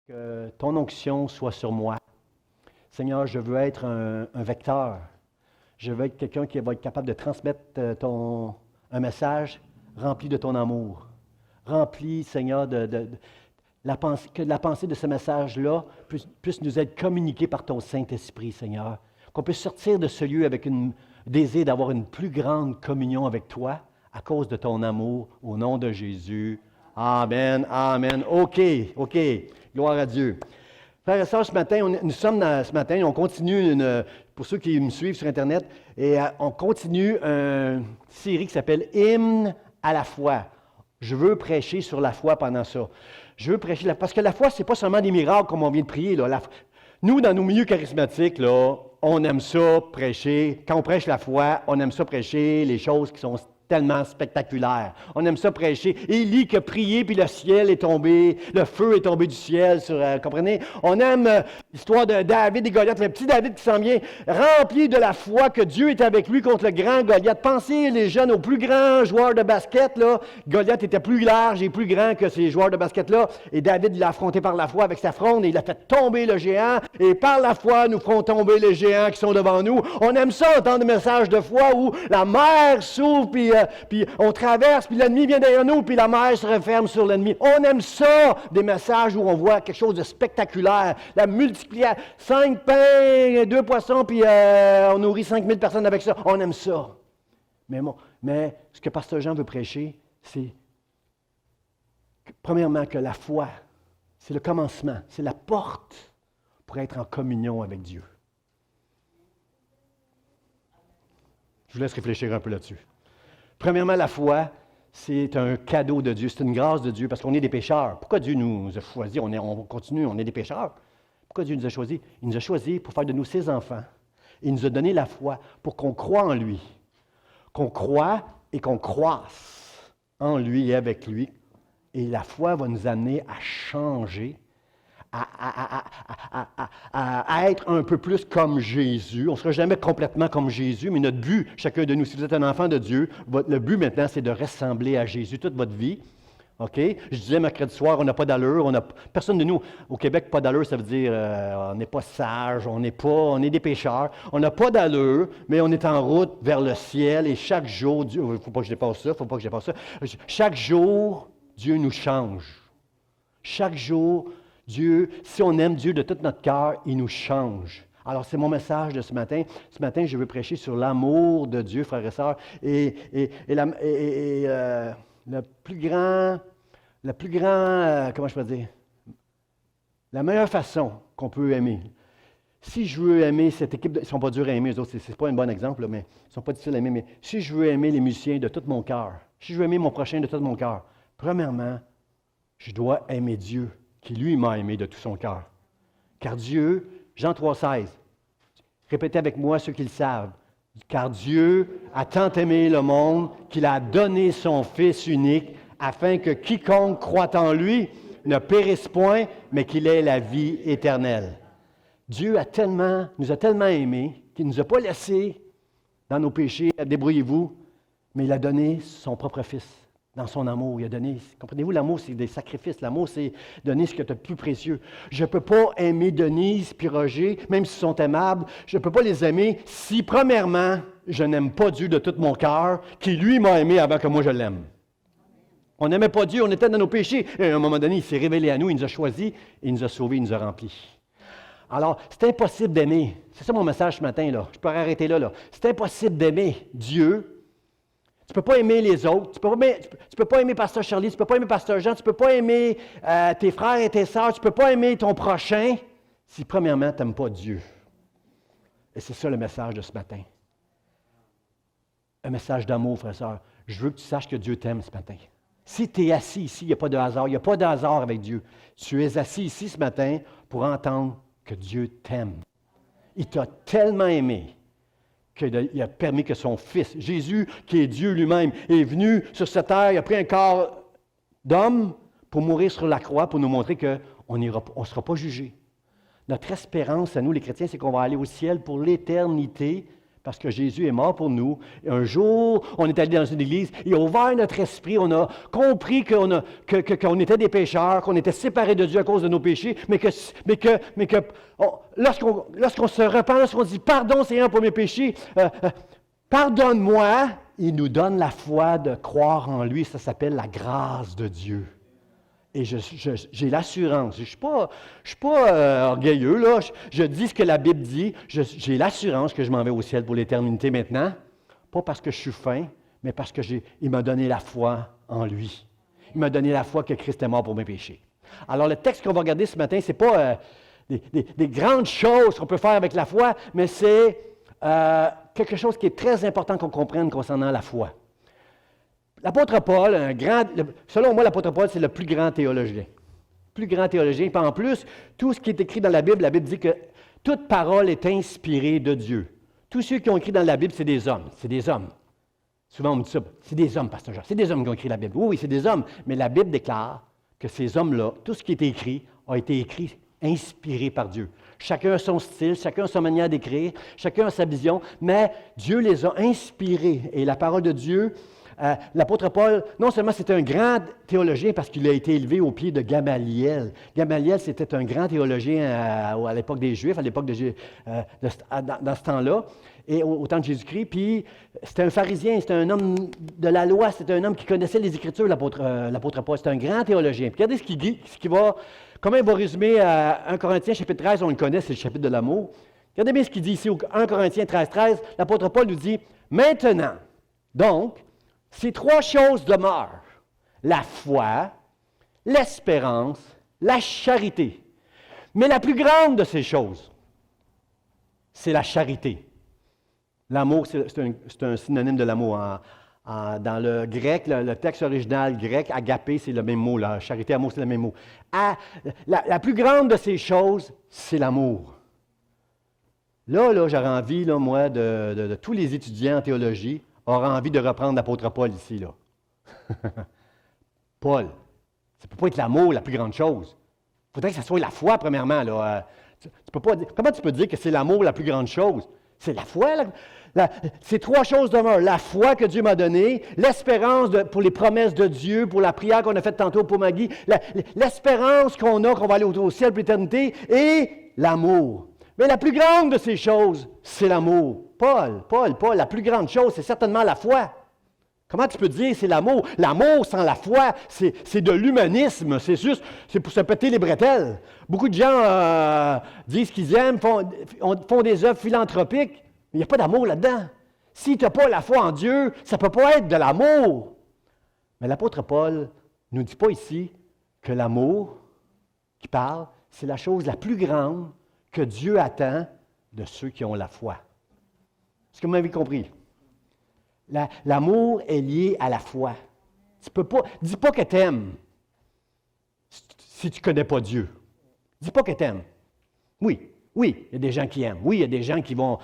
Que ton onction soit sur moi. Seigneur, je veux être un vecteur. Je veux être quelqu'un qui va être capable de transmettre un message rempli de ton amour. Rempli, Seigneur, que la pensée de ce message-là puisse nous être communiquée par ton Saint-Esprit, Seigneur. Qu'on puisse sortir de ce lieu avec un désir d'avoir une plus grande communion avec toi à cause de ton amour, au nom de Jésus. Amen, amen. OK. Gloire à Dieu. Frères et sœurs, ce matin, on continue, pour ceux qui me suivent sur Internet, et on continue une série qui s'appelle Hymne à la foi. Je veux prêcher sur la foi pendant ça. Je veux prêcher, parce que la foi, ce n'est pas seulement des miracles comme on vient de prier. Là. Nous, dans nos milieux charismatiques, là, on aime ça prêcher. Quand on prêche la foi, on aime ça prêcher les choses qui sont tellement spectaculaire. On aime ça prêcher. Élie qui a prié, puis le ciel est tombé, le feu est tombé du ciel. Comprenez? On aime l'histoire de David et Goliath, le petit David qui s'en vient, rempli de la foi que Dieu est avec lui contre le grand Goliath. Pensez, les jeunes, aux plus grands joueurs de basket, là. Goliath était plus large et plus grand que ces joueurs de basket-là. Et David l'a affronté par la foi avec sa fronde et il a fait tomber le géant. Et par la foi, nous ferons tomber les géants qui sont devant nous. On aime ça, entendre des messages de foi où la mer s'ouvre, puis on traverse, puis l'ennemi vient derrière nous, puis la mer se referme sur l'ennemi. On aime ça, des messages où on voit quelque chose de spectaculaire. La multiplication, 5 pains, 2 poissons, puis on nourrit 5000 personnes avec ça. On aime ça. Mais ce que Pasteur Jean veut prêcher, c'est premièrement que la foi, c'est le commencement, c'est la porte pour être en communion avec Dieu. Je vous laisse réfléchir un peu là-dessus. Premièrement, la foi, c'est un cadeau de Dieu, c'est une grâce de Dieu, parce qu'on est des pécheurs. Pourquoi Dieu nous a choisis? On continue, on est des pécheurs. Pourquoi Dieu nous a choisis? Il nous a choisis pour faire de nous ses enfants. Il nous a donné la foi pour qu'on croie en lui. Qu'on croie et qu'on croisse en lui et avec lui. Et la foi va nous amener à changer, à être un peu plus comme Jésus. On ne sera jamais complètement comme Jésus, mais notre but, chacun de nous, si vous êtes un enfant de Dieu, le but maintenant, c'est de ressembler à Jésus toute votre vie. OK? Je disais mercredi soir, on n'a pas d'allure. Personne de nous, au Québec, pas d'allure, ça veut dire on n'est pas sage, on est des pécheurs. On n'a pas d'allure, mais on est en route vers le ciel et chaque jour, Dieu, il ne faut pas que je dépasse ça, chaque jour, Dieu nous change. Chaque jour, Dieu, si on aime Dieu de tout notre cœur, il nous change. Alors, c'est mon message de ce matin. Ce matin, je veux prêcher sur l'amour de Dieu, frères et sœurs. Le plus grand, comment je peux dire? La meilleure façon qu'on peut aimer. Si je veux aimer cette équipe, ils ne sont pas durs à aimer, eux autres, ce n'est pas un bon exemple, là, mais ils ne sont pas difficiles à aimer, mais si je veux aimer les musiciens de tout mon cœur, si je veux aimer mon prochain de tout mon cœur, premièrement, je dois aimer Dieu, qui lui m'a aimé de tout son cœur. Car Dieu, Jean 3,16, répétez avec moi ceux qui le savent, car Dieu a tant aimé le monde qu'il a donné son Fils unique, afin que quiconque croit en lui ne périsse point, mais qu'il ait la vie éternelle. Dieu nous a tellement aimés qu'il ne nous a pas laissés dans nos péchés, débrouillez-vous, mais il a donné son propre Fils. Dans son amour, il a donné, comprenez-vous, l'amour, c'est des sacrifices. L'amour, c'est donner ce que tu as de plus précieux. Je ne peux pas aimer Denise puis Roger, même s'ils sont aimables. Je ne peux pas les aimer si, premièrement, je n'aime pas Dieu de tout mon cœur, qui, lui, m'a aimé avant que moi, je l'aime. On n'aimait pas Dieu, on était dans nos péchés. Et à un moment donné, il s'est révélé à nous, il nous a choisis, il nous a sauvés, il nous a remplis. Alors, c'est impossible d'aimer. C'est ça mon message ce matin, là. Je peux arrêter là. C'est impossible d'aimer Dieu. Tu ne peux pas aimer les autres, tu ne peux pas aimer Pasteur Charlie, tu ne peux pas aimer Pasteur Jean, tu ne peux pas aimer tes frères et tes sœurs, tu ne peux pas aimer ton prochain si premièrement tu n'aimes pas Dieu. Et c'est ça le message de ce matin. Un message d'amour, frère et sœur. Je veux que tu saches que Dieu t'aime ce matin. Si tu es assis ici, il n'y a pas de hasard, il n'y a pas de hasard avec Dieu. Tu es assis ici ce matin pour entendre que Dieu t'aime. Il t'a tellement aimé qu'il a permis que son Fils, Jésus, qui est Dieu lui-même, est venu sur cette terre, il a pris un corps d'homme pour mourir sur la croix, pour nous montrer qu'on ne sera pas jugé. Notre espérance à nous, les chrétiens, c'est qu'on va aller au ciel pour l'éternité, parce que Jésus est mort pour nous. Et un jour, on est allé dans une église, il a ouvert notre esprit, on a compris qu'on était des pécheurs, qu'on était séparés de Dieu à cause de nos péchés, lorsqu'on se repent, lorsqu'on dit « Pardon Seigneur pour mes péchés, pardonne-moi », il nous donne la foi de croire en lui. Ça s'appelle la grâce de Dieu. Et j'ai l'assurance. Je ne suis pas orgueilleux, là. Je dis ce que la Bible dit. J'ai l'assurance que je m'en vais au ciel pour l'éternité maintenant. Pas parce que je suis fin, mais parce qu'il m'a donné la foi en lui. Il m'a donné la foi que Christ est mort pour mes péchés. Alors, le texte qu'on va regarder ce matin, ce n'est pas des grandes choses qu'on peut faire avec la foi, mais c'est quelque chose qui est très important qu'on comprenne concernant la foi. L'apôtre Paul, selon moi, l'apôtre Paul, c'est le plus grand théologien. Plus grand théologien. Puis en plus, tout ce qui est écrit dans la Bible dit que toute parole est inspirée de Dieu. Tous ceux qui ont écrit dans la Bible, c'est des hommes. C'est des hommes. Souvent, on me dit ça. C'est des hommes, pasteur Jean. C'est des hommes qui ont écrit la Bible. Oui, c'est des hommes. Mais la Bible déclare que ces hommes-là, tout ce qui est écrit, a été écrit, inspiré par Dieu. Chacun a son style, chacun a sa manière d'écrire, chacun a sa vision, mais Dieu les a inspirés. Et la parole de Dieu, l'apôtre Paul, non seulement c'était un grand théologien parce qu'il a été élevé au pied de Gamaliel. Gamaliel, c'était un grand théologien à l'époque des Juifs, à l'époque dans ce temps-là, et au temps de Jésus-Christ. Puis c'était un pharisien, c'était un homme de la loi, c'était un homme qui connaissait les Écritures, l'apôtre Paul. C'était un grand théologien. Puis regardez comment il va résumer 1 Corinthiens chapitre 13, on le connaît, c'est le chapitre de l'amour. Regardez bien ce qu'il dit ici, 1 Corinthiens 13, l'apôtre Paul nous dit « Maintenant, donc, ces trois choses demeurent, la foi, l'espérance, la charité. Mais la plus grande de ces choses, c'est la charité. » L'amour, c'est un synonyme de l'amour. Dans le grec, le texte original grec, agapé, c'est le même mot. La charité, amour, c'est le même mot. La plus grande de ces choses, c'est l'amour. Là, j'aurais envie, moi, de tous les étudiants en théologie, auraient envie de reprendre l'apôtre Paul ici, là. Paul, ça ne peut pas être l'amour la plus grande chose. Il faudrait que ça soit la foi, premièrement. Là. Comment tu peux dire que c'est l'amour la plus grande chose? C'est la foi. Ces trois choses demeurent. La foi que Dieu m'a donnée, l'espérance pour les promesses de Dieu, pour la prière qu'on a faite tantôt pour Maggie, l'espérance qu'on va aller au ciel pour l'éternité, et l'amour. Mais la plus grande de ces choses, c'est l'amour. Paul, la plus grande chose, c'est certainement la foi. Comment tu peux dire c'est l'amour? L'amour sans la foi, c'est de l'humanisme. C'est pour se péter les bretelles. Beaucoup de gens disent qu'ils aiment, font des œuvres philanthropiques, mais il n'y a pas d'amour là-dedans. Si tu n'as pas la foi en Dieu, ça ne peut pas être de l'amour. Mais l'apôtre Paul ne nous dit pas ici que l'amour qui parle, c'est la chose la plus grande que Dieu attend de ceux qui ont la foi. Est-ce que vous m'avez compris? L'amour est lié à la foi. Tu peux pas, dis pas que tu aimes si tu ne connais pas Dieu. Dis pas que tu aimes. Oui, il y a des gens qui aiment. Oui, il y a des gens qui vont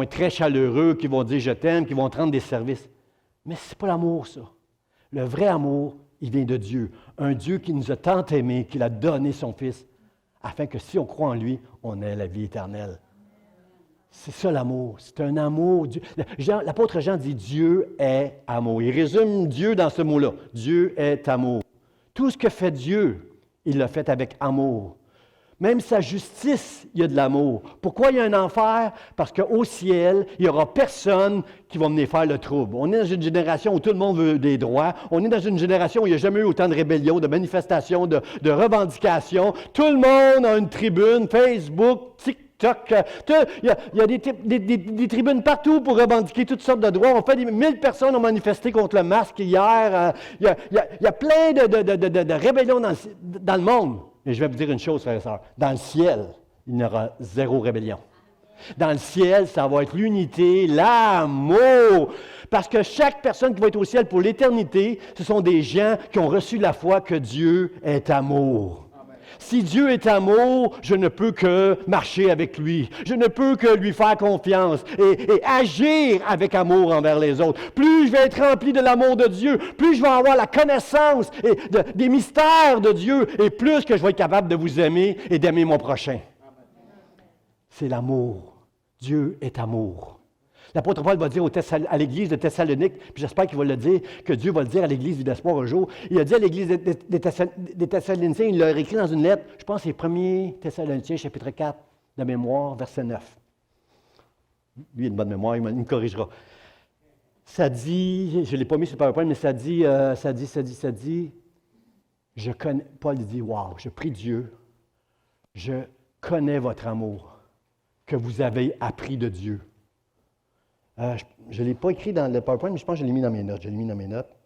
être très chaleureux, qui vont dire « je t'aime », qui vont te rendre des services. Mais ce n'est pas l'amour, ça. Le vrai amour, il vient de Dieu. Un Dieu qui nous a tant aimés, qu'il a donné son Fils, afin que si on croit en lui, on ait la vie éternelle. C'est ça l'amour. C'est un amour. L'apôtre Jean dit « Dieu est amour ». Il résume Dieu dans ce mot-là. Dieu est amour. Tout ce que fait Dieu, il l'a fait avec amour. Même sa justice, il y a de l'amour. Pourquoi il y a un enfer? Parce qu'au ciel, il n'y aura personne qui va venir faire le trouble. On est dans une génération où tout le monde veut des droits. On est dans une génération où il n'y a jamais eu autant de rébellions, de manifestations, de revendications. Tout le monde a une tribune, Facebook, TikTok. Il y a des tribunes partout pour revendiquer toutes sortes de droits. On fait 1000 personnes ont manifesté contre le masque hier. Il y a plein de rébellions dans le monde. Et je vais vous dire une chose, frères et sœurs. Dans le ciel, il n'y aura zéro rébellion. Dans le ciel, ça va être l'unité, l'amour. Parce que chaque personne qui va être au ciel pour l'éternité, ce sont des gens qui ont reçu la foi que Dieu est amour. Amen. Si Dieu est amour, je ne peux que marcher avec lui. Je ne peux que lui faire confiance et agir avec amour envers les autres. Plus je vais être rempli de l'amour de Dieu, plus je vais avoir la connaissance des mystères de Dieu et plus que je vais être capable de vous aimer et d'aimer mon prochain. C'est l'amour. Dieu est amour. L'apôtre Paul va dire à l'église de Thessalonique, puis j'espère qu'il va le dire, que Dieu va le dire à l'église Vie d'Espoir un jour. Il a dit à l'église des Thessaloniciens, il l'a écrit dans une lettre, je pense que c'est 1 Thessaloniciens, chapitre 4, de mémoire, verset 9. Lui, il a une bonne mémoire, il me corrigera. Ça dit, je ne l'ai pas mis sur le PowerPoint, mais ça dit, je connais, Paul dit, wow, je prie Dieu, je connais votre amour que vous avez appris de Dieu. Je ne l'ai pas écrit dans le PowerPoint, mais je pense que je l'ai mis dans mes notes.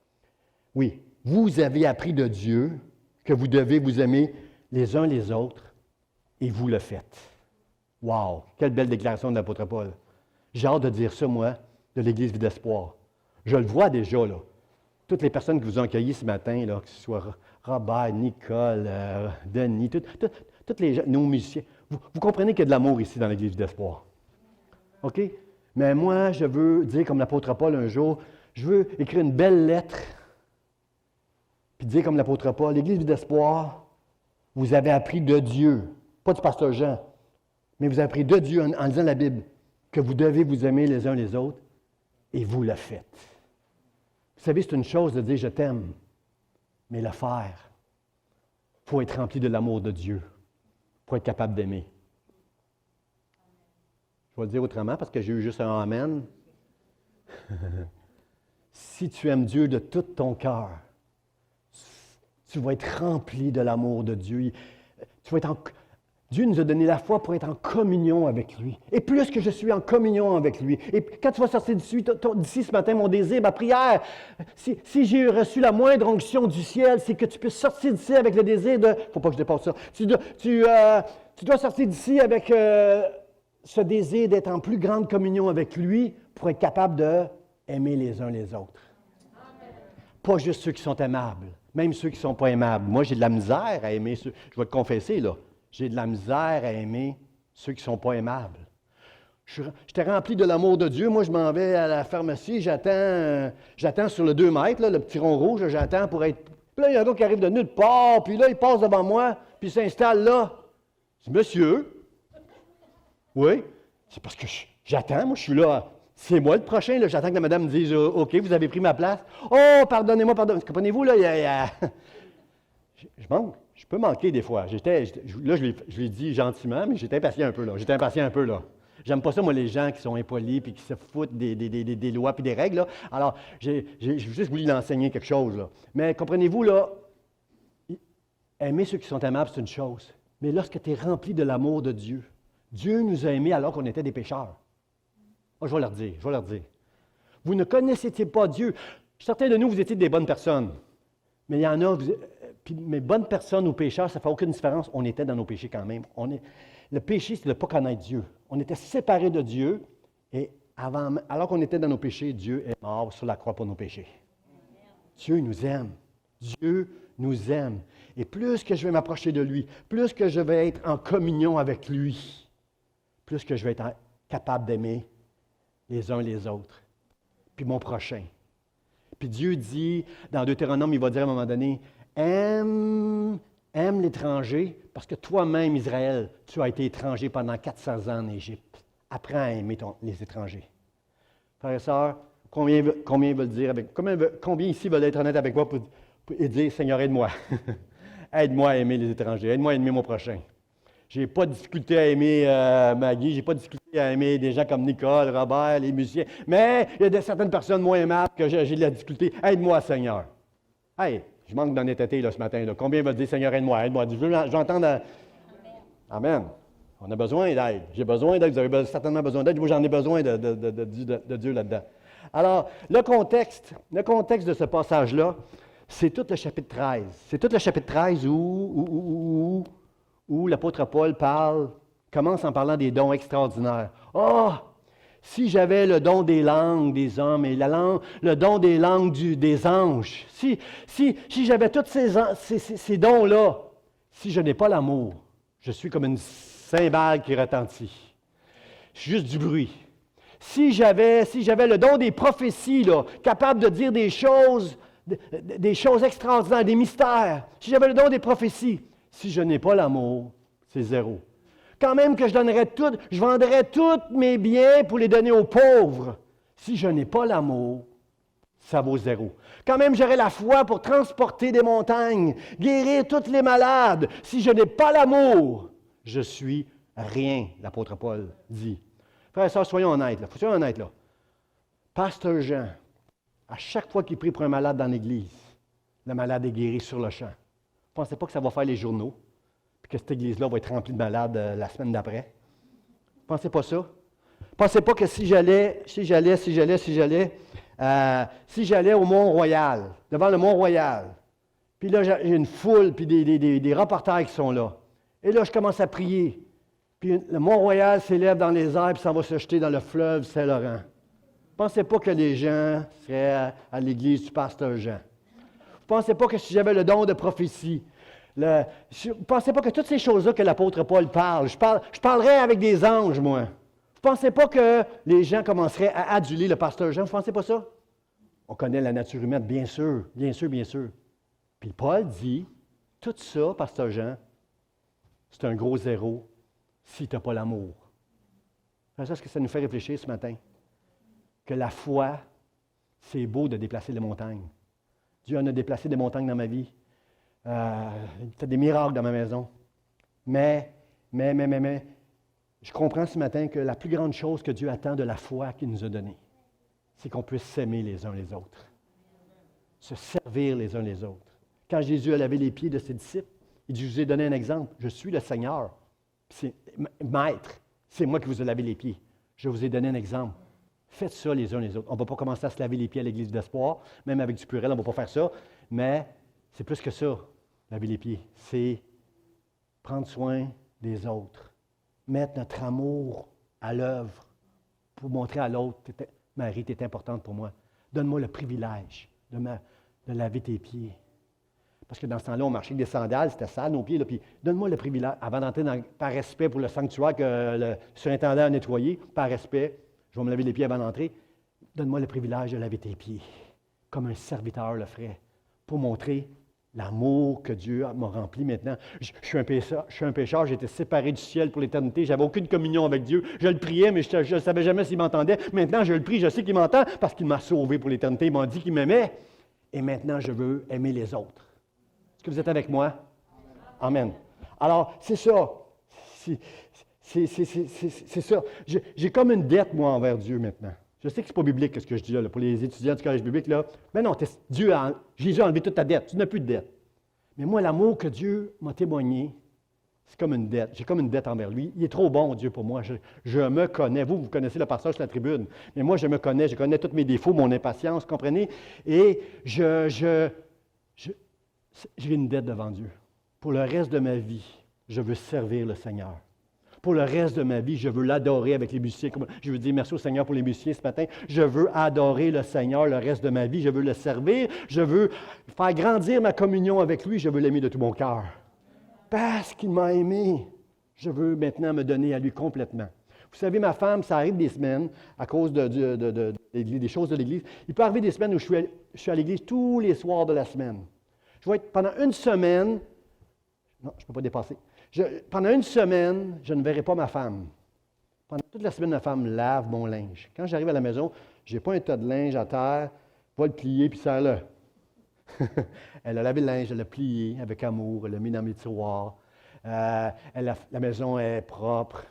Oui, vous avez appris de Dieu que vous devez vous aimer les uns les autres et vous le faites. Wow, quelle belle déclaration de l'apôtre Paul. J'ai hâte de dire ça, moi, de l'Église Vie d'Espoir. Je le vois déjà, là. Toutes les personnes qui vous ont accueillis ce matin, là, que ce soit Robert, Nicole, Denis, tous les gens, nos musiciens, vous comprenez qu'il y a de l'amour ici dans l'Église Vie d'Espoir. OK? Mais moi, je veux dire comme l'apôtre Paul un jour, je veux écrire une belle lettre, puis dire comme l'apôtre Paul, l'Église Vie d'Espoir, vous avez appris de Dieu, pas du pasteur Jean, mais vous avez appris de Dieu en lisant la Bible, que vous devez vous aimer les uns les autres, et vous le faites. Vous savez, c'est une chose de dire « je t'aime », mais le faire, il faut être rempli de l'amour de Dieu pour être capable d'aimer. Je vais le dire autrement parce que j'ai eu juste un « Amen ». Si tu aimes Dieu de tout ton cœur, tu vas être rempli de l'amour de Dieu. Dieu nous a donné la foi pour être en communion avec lui. Et plus que je suis en communion avec lui, et quand tu vas sortir d'ici ce matin, mon désir, ma prière, si j'ai reçu la moindre onction du ciel, c'est que tu puisses sortir d'ici avec le désir de... Il ne faut pas que je dépasse ça. Tu dois sortir d'ici avec ce désir d'être en plus grande communion avec lui pour être capable d'aimer les uns les autres. Amen. Pas juste ceux qui sont aimables, même ceux qui ne sont pas aimables. Moi, j'ai de la misère à aimer ceux... Je vais te confesser, là. J'ai de la misère à aimer ceux qui ne sont pas aimables. J'étais rempli de l'amour de Dieu. Moi, je m'en vais à la pharmacie, j'attends sur le 2 mètres, là, le petit rond rouge, là, j'attends pour être... Puis là, il y a un gars qui arrive de nulle part, puis là, il passe devant moi, puis il s'installe là. Je dis, monsieur, oui, c'est parce que j'attends, moi, je suis là. C'est moi le prochain, là, j'attends que la madame me dise, OK, vous avez pris ma place. Oh, pardonnez-moi, comprenez-vous, là, je manque. Je peux manquer des fois. Là, je l'ai dit gentiment, mais j'étais impatient un peu, là. J'aime pas ça, moi, les gens qui sont impolis et qui se foutent des lois et des règles, là. Alors, j'ai juste voulu l'enseigner quelque chose, là. Mais comprenez-vous, là, aimer ceux qui sont aimables, c'est une chose. Mais lorsque tu es rempli de l'amour de Dieu, Dieu nous a aimés alors qu'on était des pécheurs. Oh, je vais leur dire. Vous ne connaissiez pas Dieu. Certains de nous, vous étiez des bonnes personnes. Mais il y en a... Mais bonnes personnes ou pécheurs, ça ne fait aucune différence. On était dans nos péchés quand même. Le péché, c'est de ne pas connaître Dieu. On était séparés de Dieu et alors qu'on était dans nos péchés, Dieu est mort sur la croix pour nos péchés. Dieu nous aime. Dieu nous aime. Et plus que je vais m'approcher de lui, plus que je vais être en communion avec lui, plus que je vais être capable d'aimer les uns les autres, puis mon prochain. Puis Dieu dit, dans Deutéronome, il va dire à un moment donné, aime l'étranger, parce que toi-même, Israël, tu as été étranger pendant 400 ans en Égypte. Apprends à aimer les étrangers. Frères et sœurs, combien veulent dire combien ici veulent être honnêtes avec moi pour dire, Seigneur, aide-moi. Aide-moi à aimer les étrangers. Aide-moi à aimer mon prochain. Je n'ai pas de difficulté à aimer Maggie, je n'ai pas de difficulté à aimer des gens comme Nicole, Robert, les musiciens, mais il y a certaines personnes moins aimables que j'ai de la difficulté. Aide-moi, Seigneur. Hey! Je manque d'honnêteté là, ce matin. Là. Combien veulent dire, Seigneur, aide-moi, aide-moi? Je veux entendre... Amen. On a besoin d'aide. J'ai besoin d'aide. Vous avez certainement besoin d'aide. Moi, j'en ai besoin de Dieu là-dedans. Alors, le contexte de ce passage-là, c'est tout le chapitre 13. C'est tout le chapitre 13 où l'apôtre Paul commence en parlant des dons extraordinaires. Oh! Si j'avais le don des langues des hommes et le don des langues des anges, si j'avais tous ces dons-là, si je n'ai pas l'amour, je suis comme une cymbale qui retentit. Je suis juste du bruit. Si j'avais le don des prophéties, là, capable de dire des choses extraordinaires, des mystères, si j'avais le don des prophéties, si je n'ai pas l'amour, c'est zéro. Quand même que je donnerais tout, je vendrais tous mes biens pour les donner aux pauvres. Si je n'ai pas l'amour, ça vaut zéro. Quand même, j'aurais la foi pour transporter des montagnes, guérir tous les malades. Si je n'ai pas l'amour, je suis rien, l'apôtre Paul dit. Frères et sœurs, soyons honnêtes, là. Soyons honnêtes, là. Pasteur Jean, à chaque fois qu'il prie pour un malade dans l'Église, le malade est guéri sur le champ. Vous ne pensez pas que ça va faire les journaux, puis que cette Église-là va être remplie de malades la semaine d'après? Vous ne pensez pas ça? Vous ne pensez pas que si j'allais au Mont-Royal, devant le Mont-Royal, puis là, j'ai une foule, puis des reporters qui sont là, et là, je commence à prier, puis le Mont-Royal s'élève dans les airs, puis ça va se jeter dans le fleuve Saint-Laurent. Vous ne pensez pas que les gens seraient à l'église du pasteur Jean? Vous ne pensez pas que si j'avais le don de prophétie, vous ne pensez pas que toutes ces choses-là que l'apôtre Paul parle, je parlerais avec des anges, moi. Vous ne pensez pas que les gens commenceraient à aduler le pasteur Jean? Vous ne pensez pas ça? On connaît la nature humaine, bien sûr, bien sûr, bien sûr. Puis Paul dit, tout ça, pasteur Jean, c'est un gros zéro si tu n'as pas l'amour. C'est ça ce que ça nous fait réfléchir ce matin. Que la foi, c'est beau de déplacer les montagnes. Dieu en a déplacé des montagnes dans ma vie. Il fait des miracles dans ma maison. Mais, je comprends ce matin que la plus grande chose que Dieu attend de la foi qu'il nous a donnée, c'est qu'on puisse s'aimer les uns les autres. Se servir les uns les autres. Quand Jésus a lavé les pieds de ses disciples, il dit, je vous ai donné un exemple. Je suis le Seigneur. C'est maître. C'est moi qui vous ai lavé les pieds. Je vous ai donné un exemple. Faites ça les uns les autres. On ne va pas commencer à se laver les pieds à l'Église d'Espoir, même avec du purel, on ne va pas faire ça, mais c'est plus que ça, laver les pieds. C'est prendre soin des autres, mettre notre amour à l'œuvre pour montrer à l'autre, Marie, tu es importante pour moi. Donne-moi le privilège de laver tes pieds. Parce que dans ce temps-là, on marchait avec des sandales, c'était sale, nos pieds. Là, puis donne-moi le privilège, avant d'entrer par respect pour le sanctuaire que le surintendant a nettoyé, par respect, je vais me laver les pieds avant d'entrer. Donne-moi le privilège de laver tes pieds, comme un serviteur le ferait, pour montrer l'amour que Dieu m'a rempli maintenant. Je suis un pécheur, j'ai été séparé du ciel pour l'éternité, j'avais aucune communion avec Dieu. Je le priais, mais je ne savais jamais s'il m'entendait. Maintenant, je le prie, je sais qu'il m'entend parce qu'il m'a sauvé pour l'éternité. Il m'a dit qu'il m'aimait. Et maintenant, je veux aimer les autres. Est-ce que vous êtes avec moi? Amen. Alors, c'est ça. C'est ça. J'ai comme une dette, moi, envers Dieu maintenant. Je sais que ce n'est pas biblique ce que je dis là, pour les étudiants du collège biblique. Là. Mais non, Jésus a enlevé toute ta dette. Tu n'as plus de dette. Mais moi, l'amour que Dieu m'a témoigné, c'est comme une dette. J'ai comme une dette envers lui. Il est trop bon, Dieu, pour moi. Je me connais. Vous connaissez le passage sur la tribune. Mais moi, je me connais. Je connais tous mes défauts, mon impatience, comprenez? Et j'ai une dette devant Dieu. Pour le reste de ma vie, je veux servir le Seigneur. Pour le reste de ma vie, je veux l'adorer avec les musiciens. Je veux dire merci au Seigneur pour les musiciens ce matin. Je veux adorer le Seigneur le reste de ma vie. Je veux le servir. Je veux faire grandir ma communion avec lui. Je veux l'aimer de tout mon cœur. Parce qu'il m'a aimé, je veux maintenant me donner à lui complètement. Vous savez, ma femme, ça arrive des semaines, à cause des choses de l'Église. Il peut arriver des semaines où je suis à l'Église tous les soirs de la semaine. Je vais être pendant une semaine, non, je ne peux pas dépasser. Pendant une semaine, je ne verrai pas ma femme. Pendant toute la semaine, ma femme lave mon linge. Quand j'arrive à la maison, je n'ai pas un tas de linge à terre, va le plier, puis ça là. Elle a lavé le linge, elle l'a plié avec amour, elle l'a mis dans mes tiroirs. La maison est propre.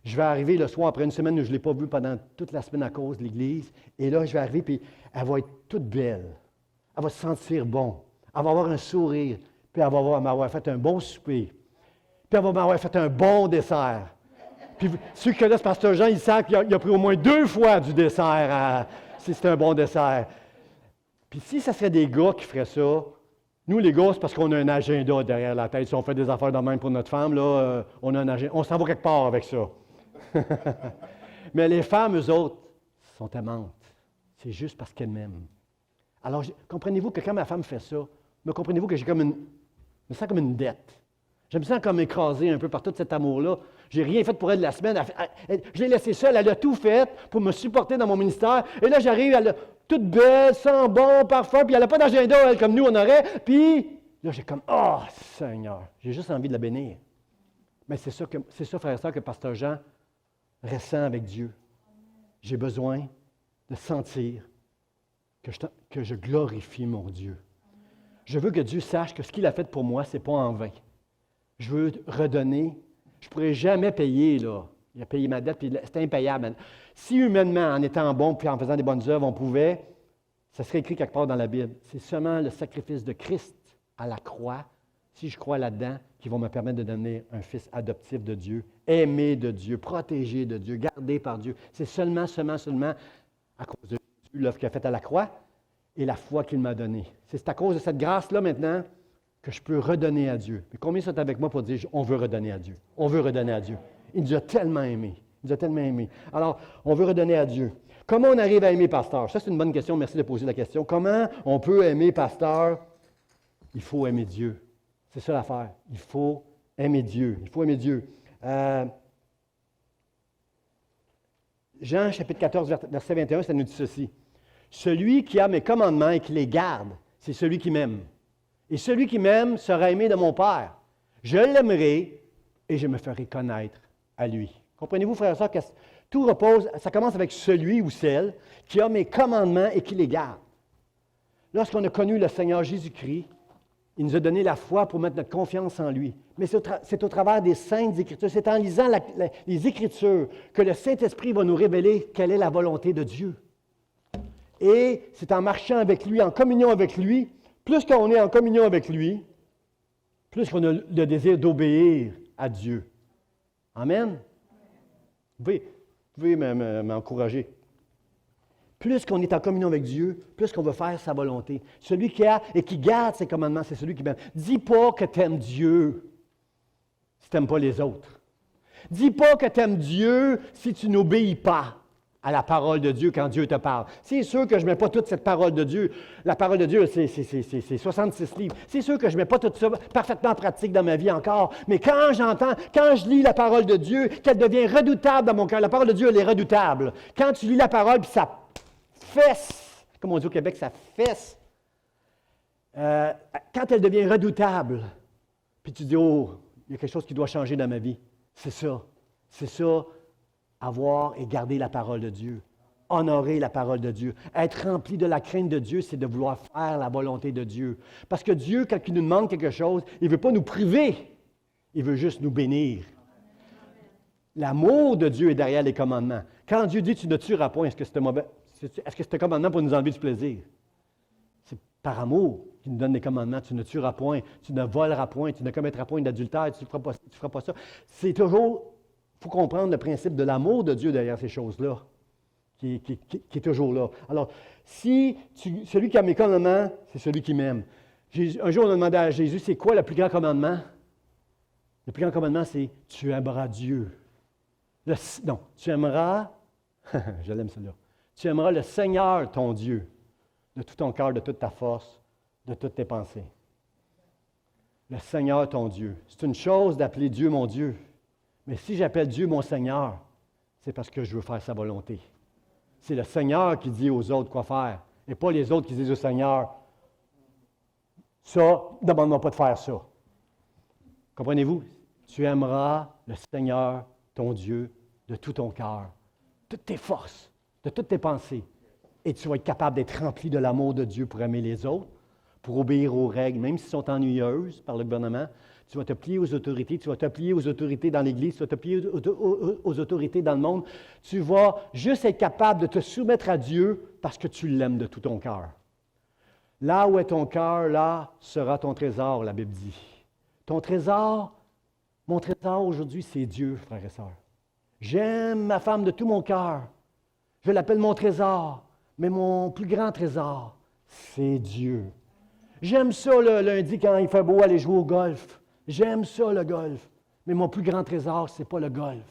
Je vais arriver le soir, après une semaine où je ne l'ai pas vue pendant toute la semaine à cause de l'Église, et là, je vais arriver, puis elle va être toute belle. Elle va se sentir bon. Elle va avoir un sourire, puis elle va m'avoir fait un bon souper. Puis elle va m'avoir fait un bon dessert. Puis ceux qui connaissent Pasteur Jean, ils savent qu'il a pris au moins 2 fois du dessert si c'était un bon dessert. Puis si ça serait des gars qui feraient ça, nous les gars, c'est parce qu'on a un agenda derrière la tête. Si on fait des affaires de même pour notre femme, là, on a un agenda. On s'en va quelque part avec ça. Mais les femmes, eux autres, sont aimantes. C'est juste parce qu'elles m'aiment. Alors, comprenez-vous que quand ma femme fait ça, me comprenez-vous que je me sens comme une dette. Je me sens comme écrasé un peu par tout cet amour-là. Je n'ai rien fait pour elle la semaine. Je l'ai laissée seule. Elle a tout fait pour me supporter dans mon ministère. Et là, j'arrive, elle est toute belle, sent bon, parfum, puis elle n'a pas d'agenda, elle, comme nous, on aurait. Puis là, j'ai comme, oh, Seigneur, j'ai juste envie de la bénir. Mais c'est ça, frère et sœur, que Pasteur Jean ressent avec Dieu. J'ai besoin de sentir que je glorifie mon Dieu. Je veux que Dieu sache que ce qu'il a fait pour moi, ce n'est pas en vain. Je veux redonner. Je ne pourrais jamais payer, là. Il a payé ma dette, puis c'était impayable. Si humainement, en étant bon, puis en faisant des bonnes œuvres, on pouvait, ça serait écrit quelque part dans la Bible. C'est seulement le sacrifice de Christ à la croix, si je crois là-dedans, qui va me permettre de devenir un fils adoptif de Dieu, aimé de Dieu, protégé de Dieu, gardé par Dieu. C'est seulement à cause de Dieu, l'œuvre qu'il a faite à la croix et la foi qu'il m'a donnée. C'est à cause de cette grâce-là maintenant que je peux redonner à Dieu. Mais combien sont avec moi pour dire on veut redonner à Dieu? On veut redonner à Dieu. Il nous a tellement aimés. Il nous a tellement aimés. Alors, on veut redonner à Dieu. Comment on arrive à aimer Pasteur? Ça, c'est une bonne question. Merci de poser la question. Comment on peut aimer Pasteur? Il faut aimer Dieu. C'est ça l'affaire. Il faut aimer Dieu. Il faut aimer Dieu. Jean, chapitre 14, verset 21, ça nous dit ceci. Celui qui a mes commandements et qui les garde, c'est celui qui m'aime. Et celui qui m'aime sera aimé de mon Père. Je l'aimerai et je me ferai connaître à lui. Comprenez-vous, frères et sœurs, que tout repose, ça commence avec celui ou celle qui a mes commandements et qui les garde. Lorsqu'on a connu le Seigneur Jésus-Christ, il nous a donné la foi pour mettre notre confiance en lui. Mais c'est au travers des saintes Écritures, c'est en lisant les Écritures que le Saint-Esprit va nous révéler quelle est la volonté de Dieu. Et c'est en marchant avec lui, en communion avec lui, plus qu'on est en communion avec lui, plus qu'on a le désir d'obéir à Dieu. Amen? Vous pouvez m'encourager. Plus qu'on est en communion avec Dieu, plus qu'on veut faire sa volonté. Celui qui a et qui garde ses commandements, c'est celui qui m'aime. Dis pas que tu aimes Dieu si tu n'aimes pas les autres. Dis pas que tu aimes Dieu si tu n'obéis pas à la parole de Dieu quand Dieu te parle. C'est sûr que je ne mets pas toute cette parole de Dieu. La parole de Dieu, c'est 66 livres. C'est sûr que je ne mets pas tout ça parfaitement en pratique dans ma vie encore. Mais quand je lis la parole de Dieu, qu'elle devient redoutable dans mon cœur. La parole de Dieu, elle est redoutable. Quand tu lis la parole, puis ça fesse, comme on dit au Québec, ça fesse. Quand elle devient redoutable, puis tu dis, oh, il y a quelque chose qui doit changer dans ma vie. C'est ça. C'est ça. Avoir et garder la parole de Dieu, honorer la parole de Dieu. Être rempli de la crainte de Dieu, c'est de vouloir faire la volonté de Dieu. Parce que Dieu, quand il nous demande quelque chose, il ne veut pas nous priver, il veut juste nous bénir. L'amour de Dieu est derrière les commandements. Quand Dieu dit « tu ne tueras point », est-ce que c'est mauvais? Est-ce que c'est un commandement pour nous enlever du plaisir? C'est par amour qu'il nous donne des commandements. Tu ne tueras point, tu ne voleras point, tu ne commettras point d'adultère, tu ne feras pas ça. C'est toujours... Il faut comprendre le principe de l'amour de Dieu derrière ces choses-là, qui est toujours là. Alors, celui qui a mes commandements, c'est celui qui m'aime. Un jour, on a demandé à Jésus, c'est quoi le plus grand commandement? Le plus grand commandement, c'est « tu aimeras Dieu ». Tu aimeras, je l'aime celui-là, tu aimeras le Seigneur, ton Dieu, de tout ton cœur, de toute ta force, de toutes tes pensées. Le Seigneur, ton Dieu. C'est une chose d'appeler Dieu mon Dieu. Mais si j'appelle Dieu mon Seigneur, c'est parce que je veux faire sa volonté. C'est le Seigneur qui dit aux autres quoi faire, et pas les autres qui disent au Seigneur, ça, demande-moi pas de faire ça. Comprenez-vous? Tu aimeras le Seigneur, ton Dieu, de tout ton cœur, de toutes tes forces, de toutes tes pensées. Et tu vas être capable d'être rempli de l'amour de Dieu pour aimer les autres, pour obéir aux règles, même si elles sont ennuyeuses par le gouvernement. Tu vas te plier aux autorités, tu vas te plier aux autorités dans l'Église, tu vas te plier aux autorités dans le monde. Tu vas juste être capable de te soumettre à Dieu parce que tu l'aimes de tout ton cœur. Là où est ton cœur, là sera ton trésor, la Bible dit. Ton trésor, mon trésor aujourd'hui, c'est Dieu, frères et sœurs. J'aime ma femme de tout mon cœur. Je l'appelle mon trésor, mais mon plus grand trésor, c'est Dieu. J'aime ça le lundi quand il fait beau aller jouer au golf. J'aime ça, le golf. Mais mon plus grand trésor, ce n'est pas le golf.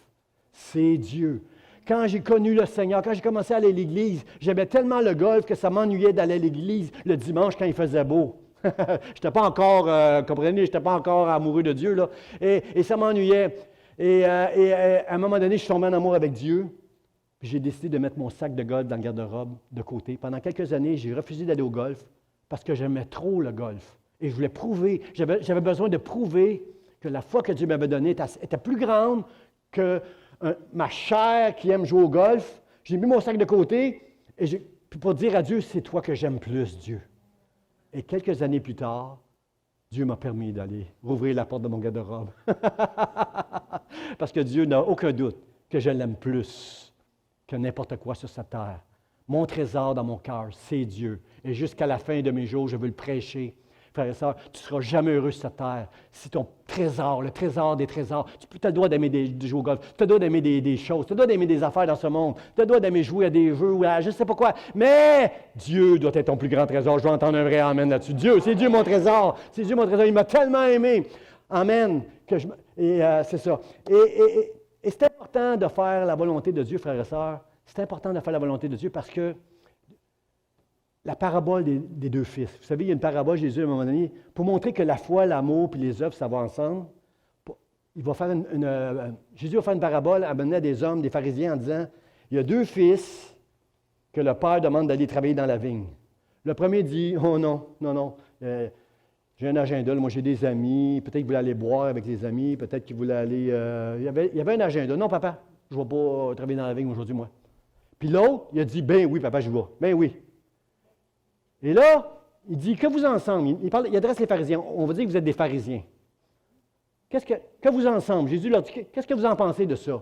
C'est Dieu. Quand j'ai connu le Seigneur, quand j'ai commencé à aller à l'Église, j'aimais tellement le golf que ça m'ennuyait d'aller à l'Église le dimanche quand il faisait beau. Je n'étais pas encore, comprenez, je n'étais pas encore amoureux de Dieu, là. Et ça m'ennuyait. Et à un moment donné, je suis tombé en amour avec Dieu. Puis j'ai décidé de mettre mon sac de golf dans le garde-robe de côté. Pendant quelques années, j'ai refusé d'aller au golf parce que j'aimais trop le golf. Et je voulais prouver, j'avais besoin de prouver que la foi que Dieu m'avait donnée était plus grande que ma chair qui aime jouer au golf. J'ai mis mon sac de côté et pour dire à Dieu, c'est toi que j'aime plus, Dieu. Et quelques années plus tard, Dieu m'a permis d'aller rouvrir la porte de mon garde-robe. Parce que Dieu n'a aucun doute que je l'aime plus que n'importe quoi sur cette terre. Mon trésor dans mon cœur, c'est Dieu. Et jusqu'à la fin de mes jours, je veux le prêcher. Frères et sœurs, tu ne seras jamais heureux sur cette terre si ton trésor, le trésor des trésors, tu as le droit d'aimer jouer au golf, tu as le droit d'aimer des choses, tu as le droit d'aimer des affaires dans ce monde, tu as le droit d'aimer jouer à des jeux ou à je ne sais pas quoi, mais Dieu doit être ton plus grand trésor. Je dois entendre un vrai amen là-dessus. Dieu, c'est Dieu mon trésor, c'est Dieu mon trésor. Il m'a tellement aimé. Amen. C'est ça. Et c'est important de faire la volonté de Dieu, frères et sœurs. C'est important de faire la volonté de Dieu parce que la parabole des deux fils. Vous savez, il y a une parabole, Jésus, à un moment donné, pour montrer que la foi, l'amour et les œuvres, ça va ensemble. Jésus va faire une parabole à mener à des hommes, des pharisiens, en disant, il y a deux fils que le père demande d'aller travailler dans la vigne. Le premier dit, oh non, j'ai un agenda, moi j'ai des amis, peut-être qu'il voulait aller boire avec les amis, peut-être qu'il voulait aller... il y avait un agenda. Non, papa, je ne vais pas travailler dans la vigne aujourd'hui, moi. Puis l'autre, il a dit, ben oui, papa, je vais. Ben oui. Et là, il dit, que vous ensemble, il adresse les pharisiens, on va dire que vous êtes des pharisiens. Que vous ensemble, Jésus leur dit, qu'est-ce que vous en pensez de ça?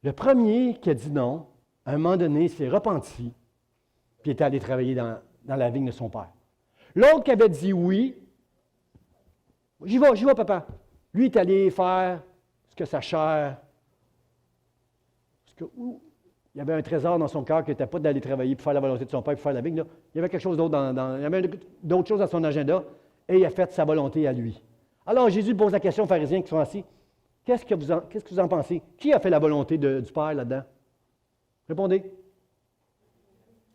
Le premier qui a dit non, à un moment donné, s'est repenti, puis est allé travailler dans la vigne de son père. L'autre qui avait dit oui, j'y vais, papa. Lui est allé faire ce que sa chair, il y avait un trésor dans son cœur qui n'était pas d'aller travailler pour faire la volonté de son père, pour faire la vigne. Là. Il y avait quelque chose d'autre il y avait d'autres choses dans son agenda et il a fait sa volonté à lui. Alors Jésus pose la question aux pharisiens qui sont assis. Qu'est-ce que vous en pensez? Qui a fait la volonté du Père là-dedans? Répondez.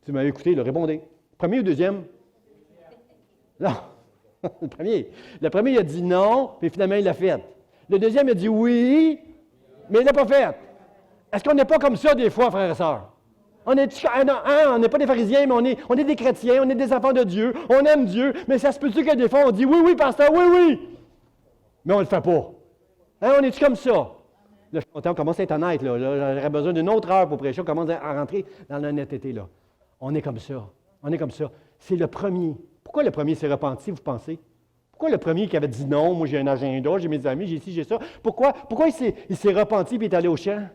Tu m'as écouté, là, répondez. Premier ou deuxième? Non. Le premier. Le premier, il a dit non, puis finalement, il l'a fait. Le deuxième, il a dit oui, mais il ne l'a pas fait. Est-ce qu'on n'est pas comme ça des fois, frères et sœurs? On n'est pas des pharisiens, mais on est des chrétiens, on est des enfants de Dieu, on aime Dieu, mais ça se peut-tu que des fois on dit oui, pasteur, oui, mais on ne le fait pas. Hein, on est-tu comme ça? Là, je suis content, on commence à être honnête, là. J'aurais besoin d'une autre heure pour prêcher, on commence à rentrer dans l'honnêteté, là. On est comme ça. C'est le premier. Pourquoi le premier s'est repenti, vous pensez? Pourquoi le premier qui avait dit non, moi j'ai un agenda, j'ai mes amis, j'ai ci, j'ai ça, pourquoi il s'est repenti et est allé au champ?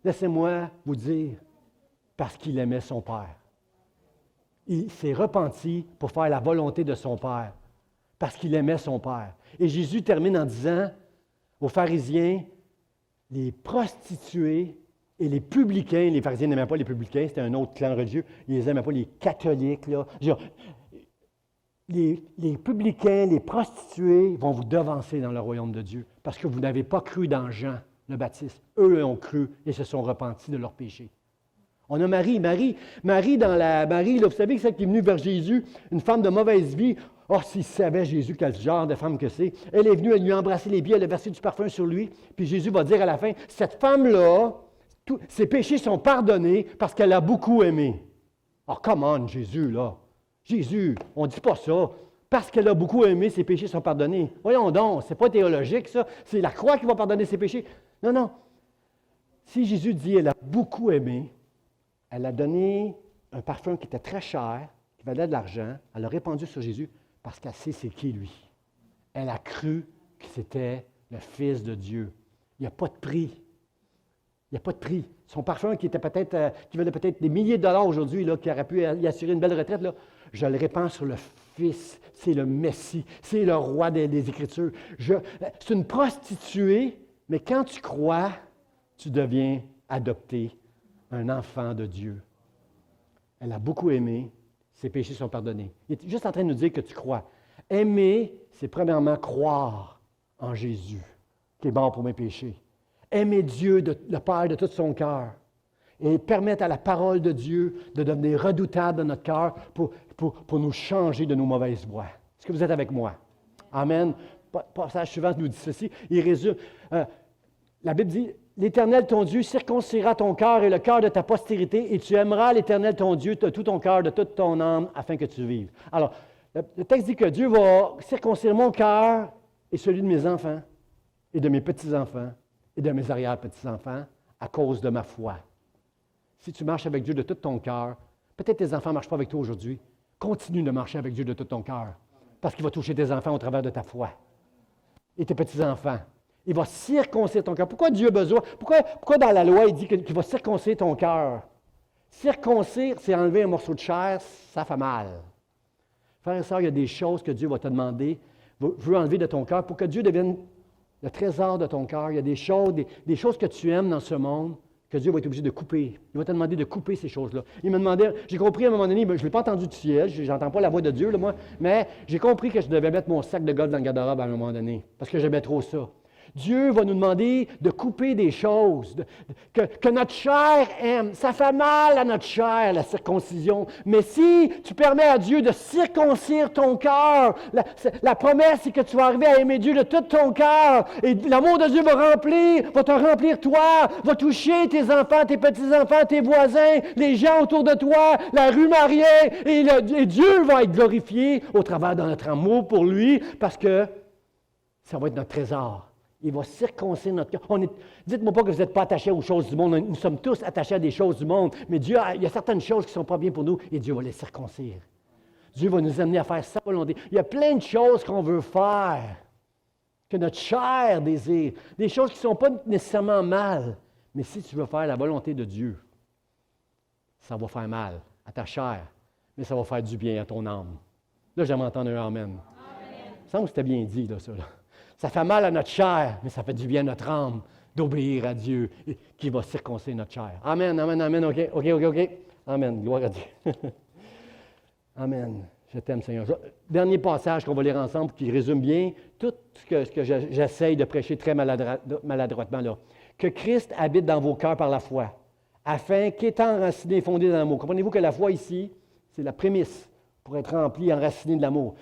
Laissez-moi vous dire, parce qu'il aimait son Père. Il s'est repenti pour faire la volonté de son Père, parce qu'il aimait son Père. Et Jésus termine en disant aux pharisiens, les prostituées et les publicains, les pharisiens n'aimaient pas les publicains, c'était un autre clan religieux, ils les aimaient pas, les catholiques, là. Les publicains, les prostituées vont vous devancer dans le royaume de Dieu, parce que vous n'avez pas cru dans Jean le Baptiste. Eux ont cru et se sont repentis de leurs péchés. On a Marie, là, vous savez, celle qui est venue vers Jésus, une femme de mauvaise vie. Oh, s'il savait Jésus quel genre de femme que c'est. Elle est venue, elle lui a embrassé les pieds, elle a versé du parfum sur lui. Puis Jésus va dire à la fin, cette femme-là, ses péchés sont pardonnés parce qu'elle a beaucoup aimé. Oh, come on, Jésus, là. Jésus, on ne dit pas ça. Parce qu'elle a beaucoup aimé, ses péchés sont pardonnés. Voyons donc, c'est pas théologique, ça. C'est la croix qui va pardonner ses péchés. Non. Si Jésus dit elle a beaucoup aimé, elle a donné un parfum qui était très cher, qui valait de l'argent, elle l'a répandu sur Jésus parce qu'elle sait c'est qui lui. Elle a cru que c'était le Fils de Dieu. Il n'y a pas de prix. Il n'y a pas de prix. Son parfum qui valait peut-être des milliers de dollars aujourd'hui, là, qui aurait pu y assurer une belle retraite, là, je le répands sur le Fils. C'est le Messie. C'est le roi des Écritures. C'est une prostituée, mais quand tu crois, tu deviens adopté, un enfant de Dieu. Elle a beaucoup aimé, ses péchés sont pardonnés. Il est juste en train de nous dire que tu crois. Aimer, c'est premièrement croire en Jésus, qui est mort pour mes péchés. Aimer Dieu, le Père, de tout son cœur. Et permettre à la parole de Dieu de devenir redoutable dans notre cœur pour nous changer de nos mauvaises voies. Est-ce que vous êtes avec moi? Amen. Passage suivant nous dit ceci. Il résume. La Bible dit, l'Éternel, ton Dieu, circoncira ton cœur et le cœur de ta postérité, et tu aimeras l'Éternel, ton Dieu, de tout ton cœur, de toute ton âme, afin que tu vives. Alors, le texte dit que Dieu va circoncire mon cœur et celui de mes enfants, et de mes petits-enfants, et de mes arrière-petits-enfants, à cause de ma foi. Si tu marches avec Dieu de tout ton cœur, peut-être tes enfants ne marchent pas avec toi aujourd'hui, continue de marcher avec Dieu de tout ton cœur, parce qu'il va toucher tes enfants au travers de ta foi. Et tes petits-enfants. Il va circoncire ton cœur. Pourquoi Dieu a besoin? Pourquoi dans la loi, il dit qu'il va circoncire ton cœur? Circoncire, c'est enlever un morceau de chair, ça fait mal. Frères et sœurs, il y a des choses que Dieu va te demander, veut enlever de ton cœur pour que Dieu devienne le trésor de ton cœur. Il y a des choses que tu aimes dans ce monde que Dieu va être obligé de couper. Il va te demander de couper ces choses-là. Il me demandait, j'ai compris à un moment donné, je ne l'ai pas entendu du ciel, je n'entends pas la voix de Dieu, là, moi, mais j'ai compris que je devais mettre mon sac de golf dans le garde-robe à un moment donné, parce que j'aimais trop ça. Dieu va nous demander de couper des choses que notre chair aime. Ça fait mal à notre chair, la circoncision. Mais si tu permets à Dieu de circoncire ton cœur, la promesse, c'est que tu vas arriver à aimer Dieu de tout ton cœur. Et l'amour de Dieu va te remplir toi, va toucher tes enfants, tes petits-enfants, tes voisins, les gens autour de toi, la rue Mariée. Et Dieu va être glorifié au travers de notre amour pour lui, parce que ça va être notre trésor. Il va circoncire notre cœur. Dites-moi pas que vous n'êtes pas attachés aux choses du monde. Nous sommes tous attachés à des choses du monde. Mais Dieu, il y a certaines choses qui ne sont pas bien pour nous et Dieu va les circoncire. Dieu va nous amener à faire sa volonté. Il y a plein de choses qu'on veut faire, que notre chair désire. Des choses qui ne sont pas nécessairement mal. Mais si tu veux faire la volonté de Dieu, ça va faire mal à ta chair, mais ça va faire du bien à ton âme. Là, j'aimerais entendre un amen. Amen. Il me semble que c'était bien dit, là, ça. Là. Ça fait mal à notre chair, mais ça fait du bien à notre âme d'obéir à Dieu qui va circoncire notre chair. Amen, amen, amen. OK. Amen. Gloire à Dieu. Amen. Je t'aime, Seigneur. Dernier passage qu'on va lire ensemble qui résume bien tout ce que j'essaye de prêcher très maladroitement là. Que Christ habite dans vos cœurs par la foi, afin qu'étant enraciné et fondé dans l'amour. Comprenez-vous que la foi ici, c'est la prémisse pour être rempli, enraciné de l'amour.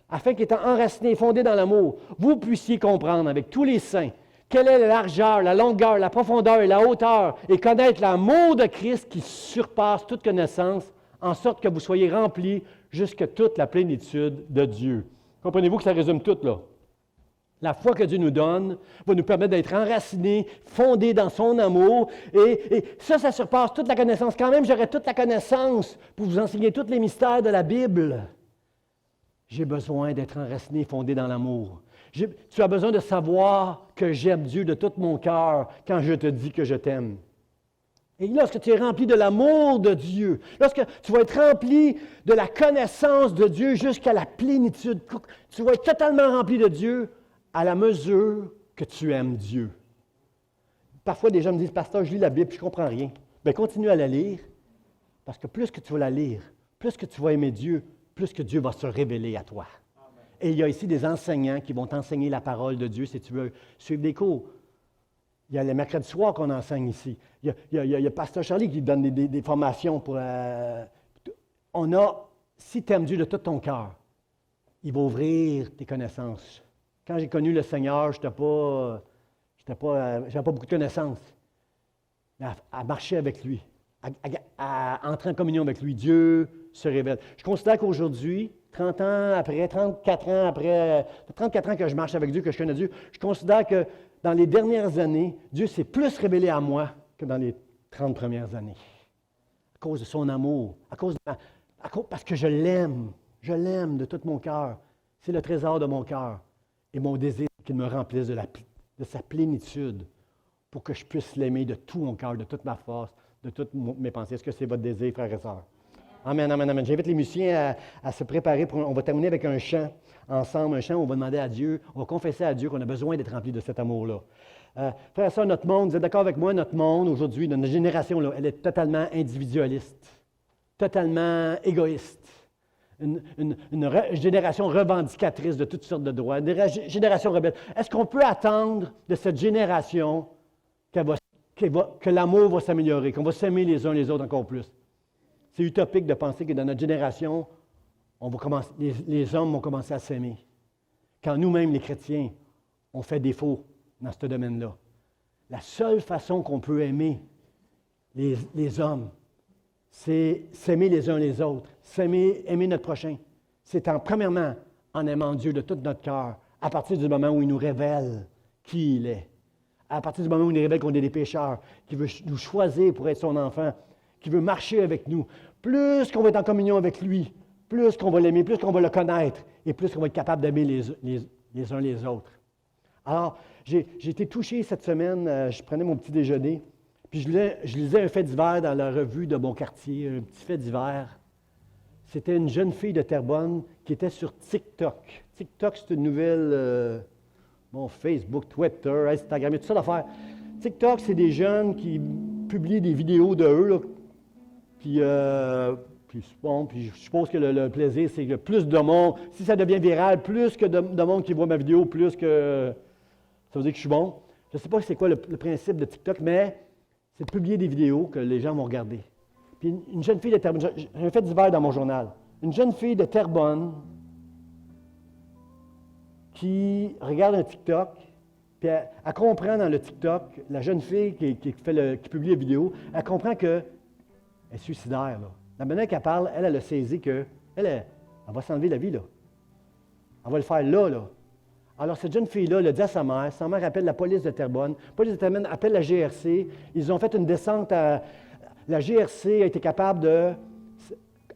Afin qu'étant enraciné et fondé dans l'amour, vous puissiez comprendre avec tous les saints quelle est la largeur, la longueur, la profondeur et la hauteur, et connaître l'amour de Christ qui surpasse toute connaissance, en sorte que vous soyez remplis jusqu'à toute la plénitude de Dieu. Comprenez-vous que ça résume tout, là? La foi que Dieu nous donne va nous permettre d'être enracinés, fondés dans son amour, et ça surpasse toute la connaissance. Quand même, j'aurais toute la connaissance pour vous enseigner tous les mystères de la Bible. J'ai besoin d'être enraciné, fondé dans l'amour. Tu as besoin de savoir que j'aime Dieu de tout mon cœur quand je te dis que je t'aime. Et lorsque tu es rempli de l'amour de Dieu, lorsque tu vas être rempli de la connaissance de Dieu jusqu'à la plénitude, tu vas être totalement rempli de Dieu à la mesure que tu aimes Dieu. Parfois, des gens me disent, « Pasteur, je lis la Bible, je ne comprends rien. » Bien, continue à la lire, parce que plus que tu vas la lire, plus que tu vas aimer Dieu, plus que Dieu va se révéler à toi. Amen. Et il y a ici des enseignants qui vont t'enseigner la parole de Dieu si tu veux suivre des cours. Il y a les mercredis soirs qu'on enseigne ici. Il y a Pasteur Charlie qui donne des formations pour... si tu aimes Dieu de tout ton cœur, il va ouvrir tes connaissances. Quand j'ai connu le Seigneur, je n'avais pas beaucoup de connaissances. Mais à marcher avec lui, à entrer en communion avec lui, Dieu se révèle. Je considère qu'aujourd'hui, 34 ans que je marche avec Dieu, que je connais Dieu, je considère que dans les dernières années, Dieu s'est plus révélé à moi que dans les 30 premières années. À cause de son amour, parce que je l'aime de tout mon cœur. C'est le trésor de mon cœur. Et mon désir, qu'il me remplisse de sa plénitude pour que je puisse l'aimer de tout mon cœur, de toute ma force, de toutes mes pensées. Est-ce que c'est votre désir, frères et sœurs? Amen, amen, amen. J'invite les musiciens à se préparer. On va terminer avec un chant ensemble, un chant où on va demander à Dieu, on va confesser à Dieu qu'on a besoin d'être rempli de cet amour-là. Frères et sœurs, notre monde, vous êtes d'accord avec moi, notre monde aujourd'hui, notre génération, là, elle est totalement individualiste, totalement égoïste. Une génération revendicatrice de toutes sortes de droits, une génération rebelle. Est-ce qu'on peut attendre de cette génération que l'amour va s'améliorer, qu'on va s'aimer les uns les autres encore plus? C'est utopique de penser que dans notre génération, les hommes vont commencer à s'aimer. Quand nous-mêmes, les chrétiens, on fait défaut dans ce domaine-là. La seule façon qu'on peut aimer les hommes, c'est s'aimer les uns les autres, aimer notre prochain. C'est premièrement en aimant Dieu de tout notre cœur, À partir du moment où il nous révèle qui il est. À partir du moment où il nous révèle qu'on est des pécheurs, qu'il veut nous choisir pour être son enfant, qu'il veut marcher avec nous. Plus qu'on va être en communion avec lui, plus qu'on va l'aimer, plus qu'on va le connaître, et plus qu'on va être capable d'aimer les uns les autres. Alors, j'ai été touché cette semaine, je prenais mon petit déjeuner, puis je lisais un fait divers dans la revue de mon quartier, un petit fait divers. C'était une jeune fille de Terrebonne qui était sur TikTok. TikTok, c'est une nouvelle, Facebook, Twitter, Instagram, il y a tout ça d'affaires. TikTok, c'est des jeunes qui publient des vidéos de eux, là. Puis je suppose que le plaisir, c'est que plus de monde, si ça devient viral, plus que de monde qui voit ma vidéo, plus que ça veut dire que je suis bon. Je ne sais pas c'est quoi le principe de TikTok, mais c'est de publier des vidéos que les gens vont regarder. Puis une jeune fille de Terrebonne, j'ai un fait divers dans mon journal, une jeune fille de Terrebonne qui regarde un TikTok, puis elle comprend dans le TikTok, la jeune fille qui publie la vidéo, elle comprend qu'elle est suicidaire, là. La manière qu'elle parle, elle a saisi qu'elle va s'enlever la vie, là. Elle va le faire là. Alors, cette jeune fille-là l'a dit à sa mère appelle la police de Terrebonne, la police de Terrebonne appelle la GRC, ils ont fait une descente la GRC a été capable de...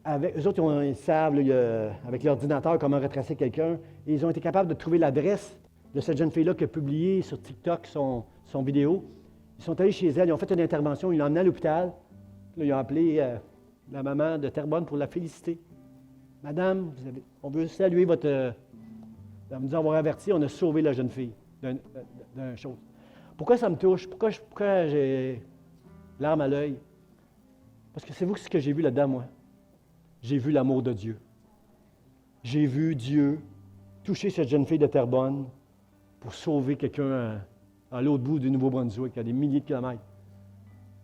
eux autres, ils savent, là, avec l'ordinateur, comment retracer quelqu'un, et ils ont été capables de trouver l'adresse de cette jeune fille-là qui a publié sur TikTok son vidéo. Ils sont allés chez elle, ils ont fait une intervention, ils l'ont emmenée à l'hôpital. Là, ils ont appelé la maman de Terrebonne pour la féliciter. Madame, on veut saluer votre... nous avoir averti, on a sauvé la jeune fille d'une chose. Pourquoi ça me touche? Pourquoi j'ai larmes à l'œil? Parce que c'est vous ce que j'ai vu là-dedans, moi. J'ai vu l'amour de Dieu. J'ai vu Dieu toucher cette jeune fille de Terrebonne pour sauver quelqu'un à l'autre bout du Nouveau-Brunswick, à des milliers de kilomètres.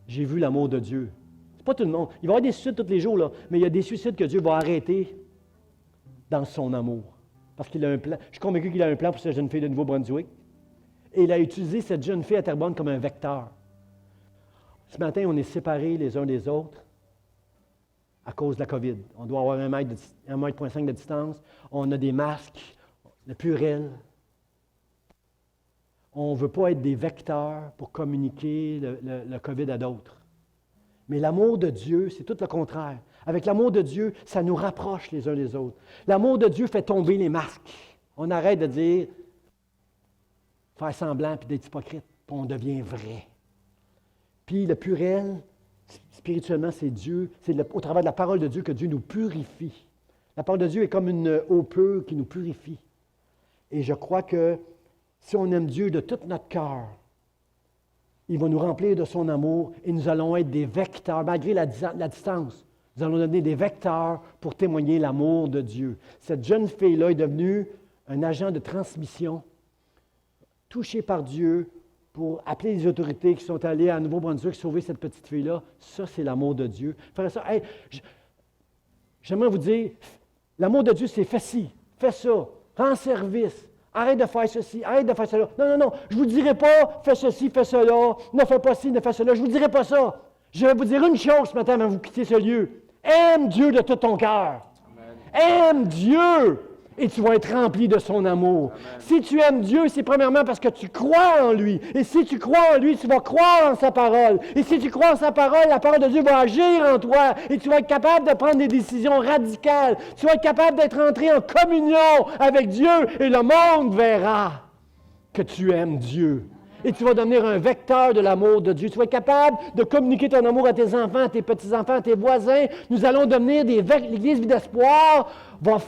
J'ai vu l'amour de Dieu. C'est pas tout le monde. Il va y avoir des suicides tous les jours, là, mais il y a des suicides que Dieu va arrêter dans son amour. Parce qu'il a un plan. Je suis convaincu qu'il a un plan pour cette jeune fille de Nouveau-Brunswick. Et il a utilisé cette jeune fille à Terrebonne comme un vecteur. Ce matin, on est séparés les uns des autres à cause de la COVID. On doit avoir 1,5 mètre de distance. On a des masques, le Purel. On ne veut pas être des vecteurs pour communiquer le COVID à d'autres. Mais l'amour de Dieu, c'est tout le contraire. Avec l'amour de Dieu, ça nous rapproche les uns des autres. L'amour de Dieu fait tomber les masques. On arrête de dire, faire semblant puis d'être hypocrite, puis on devient vrai. Puis le Purel, spirituellement, c'est Dieu, au travers de la parole de Dieu que Dieu nous purifie. La parole de Dieu est comme une eau pure qui nous purifie. Et je crois que si on aime Dieu de tout notre cœur, il va nous remplir de son amour et nous allons être des vecteurs, malgré la distance. Nous allons devenir des vecteurs pour témoigner l'amour de Dieu. Cette jeune fille-là est devenue un agent de transmission, touché par Dieu, pour appeler les autorités qui sont allées à Nouveau-Brunswick sauver cette petite fille-là. Ça, c'est l'amour de Dieu. Frère, ça, hey, j'aimerais vous dire, l'amour de Dieu, c'est fais ci, fais ça, rends service. Arrête de faire ceci, arrête de faire cela. Non, je ne vous dirai pas, fais ceci, fais cela, ne fais pas ci, ne fais cela. Je ne vous dirai pas ça. Je vais vous dire une chose ce matin avant de vous quitter ce lieu. Aime Dieu de tout ton cœur. Aime Dieu et tu vas être rempli de son amour. Amen. Si tu aimes Dieu, c'est premièrement parce que tu crois en lui. Et si tu crois en lui, tu vas croire en sa parole. Et si tu crois en sa parole, la parole de Dieu va agir en toi. Et tu vas être capable de prendre des décisions radicales. Tu vas être capable d'être entré en communion avec Dieu. Et le monde verra que tu aimes Dieu. Et tu vas devenir un vecteur de l'amour de Dieu. Tu vas être capable de communiquer ton amour à tes enfants, à tes petits-enfants, à tes voisins. Nous allons devenir l'Église Vie d'Espoir va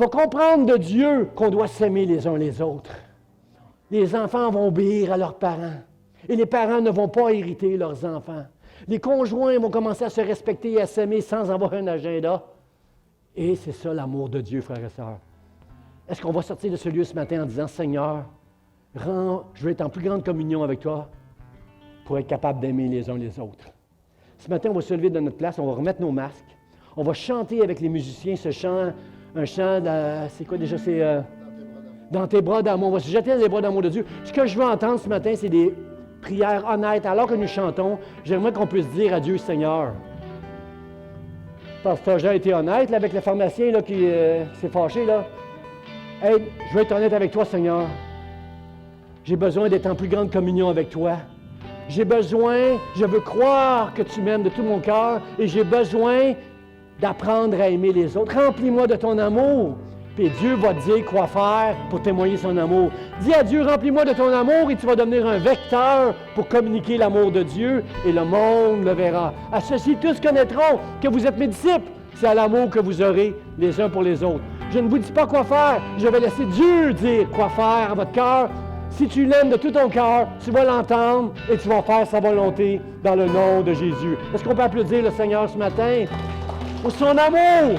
comprendre de Dieu qu'on doit s'aimer les uns les autres. Les enfants vont obéir à leurs parents. Et les parents ne vont pas hériter leurs enfants. Les conjoints vont commencer à se respecter et à s'aimer sans avoir un agenda. Et c'est ça l'amour de Dieu, frères et sœurs. Est-ce qu'on va sortir de ce lieu ce matin en disant, Seigneur, je veux être en plus grande communion avec toi pour être capable d'aimer les uns les autres. Ce matin, on va se lever de notre place, on va remettre nos masques, on va chanter avec les musiciens ce chant, un chant, c'est quoi déjà? C'est dans tes bras d'amour. On va se jeter dans les bras d'amour de Dieu. Ce que je veux entendre ce matin, c'est des prières honnêtes. Alors que nous chantons, j'aimerais qu'on puisse dire à Dieu, Seigneur. Pasteur Jean a été honnête là, avec le pharmacien là, qui s'est fâché. Là. Hey, je vais être honnête avec toi, Seigneur. J'ai besoin d'être en plus grande communion avec toi. Je veux croire que tu m'aimes de tout mon cœur et j'ai besoin d'apprendre à aimer les autres. Remplis-moi de ton amour. Puis Dieu va te dire quoi faire pour témoigner son amour. Dis à Dieu, remplis-moi de ton amour et tu vas devenir un vecteur pour communiquer l'amour de Dieu et le monde le verra. À ceci, tous connaîtront que vous êtes mes disciples. C'est à l'amour que vous aurez les uns pour les autres. Je ne vous dis pas quoi faire. Je vais laisser Dieu dire quoi faire à votre cœur. Si tu l'aimes de tout ton cœur, tu vas l'entendre et tu vas faire sa volonté dans le nom de Jésus. Est-ce qu'on peut applaudir le Seigneur ce matin pour son amour?